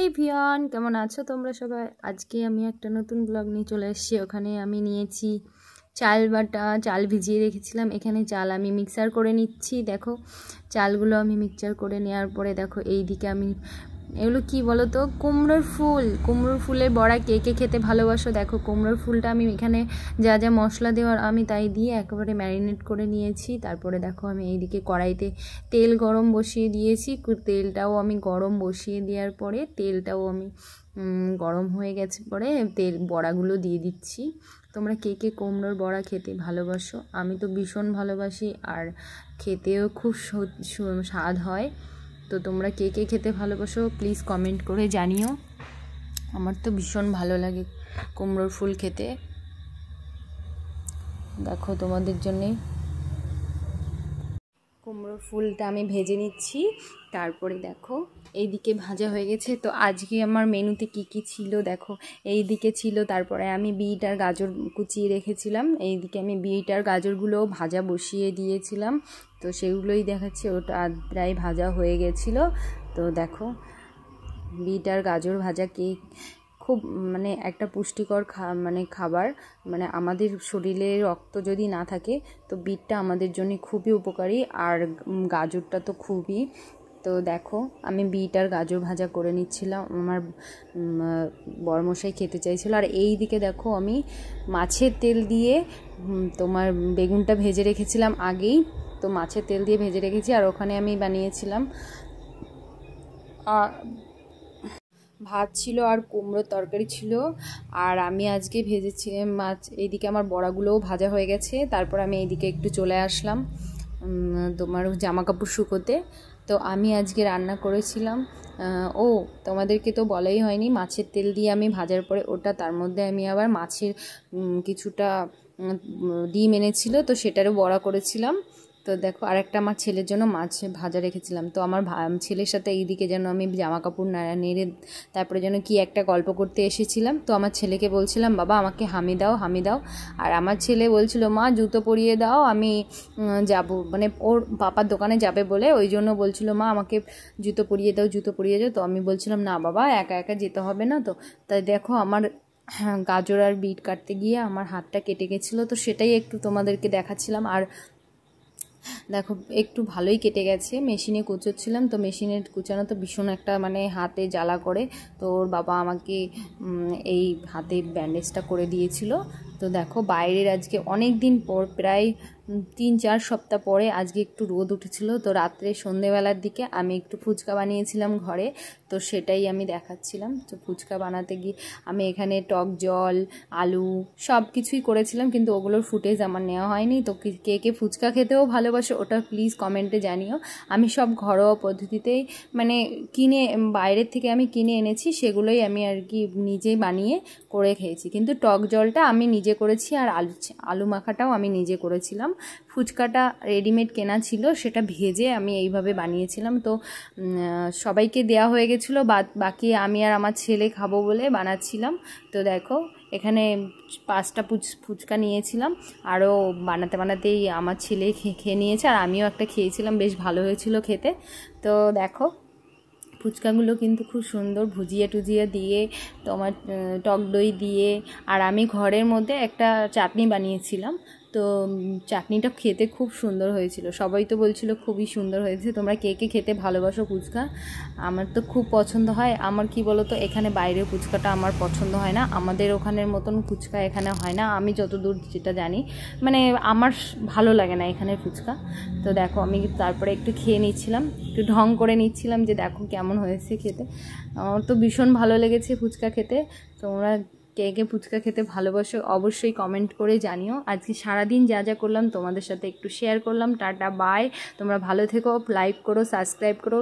Everyone, কেমন আছো তোমরা সবাই? আজকে আমি একটা নতুন ব্লগ নিয়ে চলে এসেছি। ওখানে আমি নিয়েছি চাল বাটা, চাল ভিজিয়ে রেখেছিলাম। এখানে চাল আমি মিক্সার করে নিচ্ছি। দেখো চালগুলো আমি মিক্সচার করে নেওয়ার পরে দেখো এই দিকে আমি এগুলো কি বলো তো, কুমড়োর ফুলের বড়া। কে কে খেতে ভালোবাসো? দেখো কুমড়োর ফুলটা আমি এখানে যা যা মশলা দেওয়ার আমি তাই দিয়ে একেবারে ম্যারিনেট করে নিয়েছি। তারপরে দেখো আমি এইদিকে কড়াইতে তেল গরম বসিয়ে দিয়েছি। তেলটাও আমি গরম বসিয়ে দেওয়ার পরে তেলটাও আমি গরম হয়ে গেছে পরে বড়াগুলো দিয়ে দিচ্ছি। তোমরা কে কে কুমড়োর বড়া খেতে ভালোবাসো? আমি তো ভীষণ ভালোবাসি, আর খেতেও খুব স্বাদ হয়। তো তোমরা কে কে খেতে ভালোবাসো প্লিজ কমেন্ট করে জানিও। আমার তো ভীষণ ভালো লাগে কুমড়োর ফুল খেতে। দেখো তোমাদের জন্যে কুমড়োর ফুলটা আমি ভেজে নিচ্ছি। তারপরে দেখো এইদিকে ভাজা হয়ে গেছে। তো আজকে আমার মেনুতে কি কি ছিল দেখো, এইদিকে ছিল, তারপরে আমি বিট আর গাজর কুচিয়ে রেখেছিলাম। এইদিকে আমি বিট আর গাজরগুলো ভাজা বসিয়ে দিয়েছিলাম। তো সেগুলোই দেখাচ্ছি, ওটা প্রায় ভাজা হয়ে গেছিলো। তো দেখো বিট আর গাজর ভাজা খুব একটা পুষ্টিকর খাবার। আমাদের শরীরে রক্ত যদি না থাকে তো বিটটা আমাদের জন্য খুবই উপকারী, আর গাজরটা তো খুবই। তো দেখো আমি বিট আর গাজর ভাজা করে নিচ্ছিলাম, আমার বড়মশাই খেতে চাইছিল। আর এই দিকে দেখো আমি মাছের তেল দিয়ে তোমার বেগুনটা ভেজে রেখেছিলাম আগেই। তো মাছের তেল দিয়ে ভেজে রেখেছি। আর ওখানে আমি বানিয়েছিলাম ভাত ছিল আর কুমড়োর তরকারি ছিল। আর আমি আজকে ভেজেছি মাছ। এইদিকে আমার বড়াগুলোও ভাজা হয়ে গেছে। তারপর আমি এইদিকে একটু চলে আসলাম তোমার জামা কাপড় শুকোতে। তো আমি আজকে রান্না করেছিলাম, তোমাদেরকে তো বলাই হয়নি, মাছের তেল দিয়ে আমি ভাজার পরে ওটা তার মধ্যে আমি আবার মাছের কিছুটা ডিম এনেছিল, তো সেটারও বড়া করেছিলাম। তো দেখো আরেকটা আমার ছেলের জন্য মাছ ভাজা রেখেছিলাম। তো আমার ছেলের সাথে এইদিকে যেন আমি জামা কাপড় নেড়ে তারপরে যেন কি একটা গল্প করতে এসেছিলাম। তো আমার ছেলেকে বলছিলাম, বাবা আমাকে হামি দাও। আর আমার ছেলে বলছিল, মা জুতো পরিয়ে দাও, আমি যাব, ওর পাপার দোকানে যাবে বলে ওই জন্য বলছিল, মা আমাকে জুতো পরিয়ে দাও। তো আমি বলছিলাম, না বাবা একা একা যেতে হবে না। তো তাই দেখো আমার গাজর আর বিট কাটতে গিয়ে আমার হাতটা কেটে গেছিলো। তো সেটাই একটু তোমাদেরকে দেখাচ্ছিলাম। আর দেখো একটু ভালোই কেটে গেছে, মেশিনে কুচোচ্ছিলাম। তো মেশিনে কুচানো তো ভীষণ একটা হাতে জ্বালা করে। তো ওর বাবা আমাকে এই হাতে ব্যান্ডেজটা করে দিয়েছিল। তো দেখো বাইরের আজকে অনেক দিন পর, প্রায় 3-4 সপ্তাহ পরে আজকে একটু রোদ উঠেছিল। তো রাত্রে সন্ধেবেলার দিকে আমি একটু ফুচকা বানিয়েছিলাম ঘরে। তো সেটাই আমি দেখাচ্ছিলাম। তো ফুচকা বানাতে গিয়ে আমি এখানে টক জল, আলু সব কিছুই করেছিলাম, কিন্তু ওগুলোর ফুটেজ আমার নেওয়া হয়নি। তো কে কে ফুচকা খেতেও ভালোবাসে ওটা প্লিজ কমেন্টে জানিও। আমি সব ঘরোয়া পদ্ধতিতেই বাইরের থেকে আমি কিনে এনেছি, সেগুলোই আমি আর কি নিজেই বানিয়ে করে খেয়েছি। কিন্তু টক জলটা আমি নিজে করেছি, আর আলু মাখাটাও আমি নিজে করেছিলাম। ফুচকাটা রেডিমেড কেনা ছিল, সেটা ভেজে আমি এইভাবে বানিয়েছিলাম। তো সবাইকে দেওয়া হয়ে গেছিলো, বাকি আমি আর আমার ছেলে খাবো বলে বানাচ্ছিলাম। তো দেখো এখানে 5টা ফুচকা নিয়েছিলাম, আরও বানাতেই আমার ছেলে খেয়ে নিয়েছে, আর আমিও একটা খেয়েছিলাম, বেশ ভালো হয়েছিল খেতে। তো দেখো ফুচকাগুলো কিন্তু খুব সুন্দর ভুজিয়া টুজিয়া দিয়ে, তোমার টক দই দিয়ে, আর আমি ঘরের মধ্যে একটা চাটনি বানিয়েছিলাম। তো চাটনিটা খেতে খুব সুন্দর হয়েছিল, সবাই তো বলছিল খুবই সুন্দর হয়েছে। তোমরা কে কে খেতে ভালোবাসো ফুচকা? আমার তো খুব পছন্দ হয়। আমার কি বলো তো, এখানে বাইরের ফুচকাটা আমার পছন্দ হয় না, আমাদের ওখানের মতন ফুচকা এখানে হয় না, আমি যতদূর যেটা জানি, আমার ভালো লাগে না এখানের ফুচকা। তো দেখো আমি তারপরে একটু খেয়ে নিচ্ছিলাম, একটু ঢং করে নিচ্ছিলাম যে দেখো কেমন হয়েছে খেতে। আমার তো ভীষণ ভালো লেগেছে ফুচকা খেতে। তোমরা কে কে ফুচকা খেতে ভালোবাসো অবশ্যই কমেন্ট করে জানিও। আজকে সারাদিন যা যা করলাম তোমাদের সাথে একটু শেয়ার করলাম। টাটা বাই, তোমরা ভালো থেকো, লাইক করো, সাবস্ক্রাইব করো।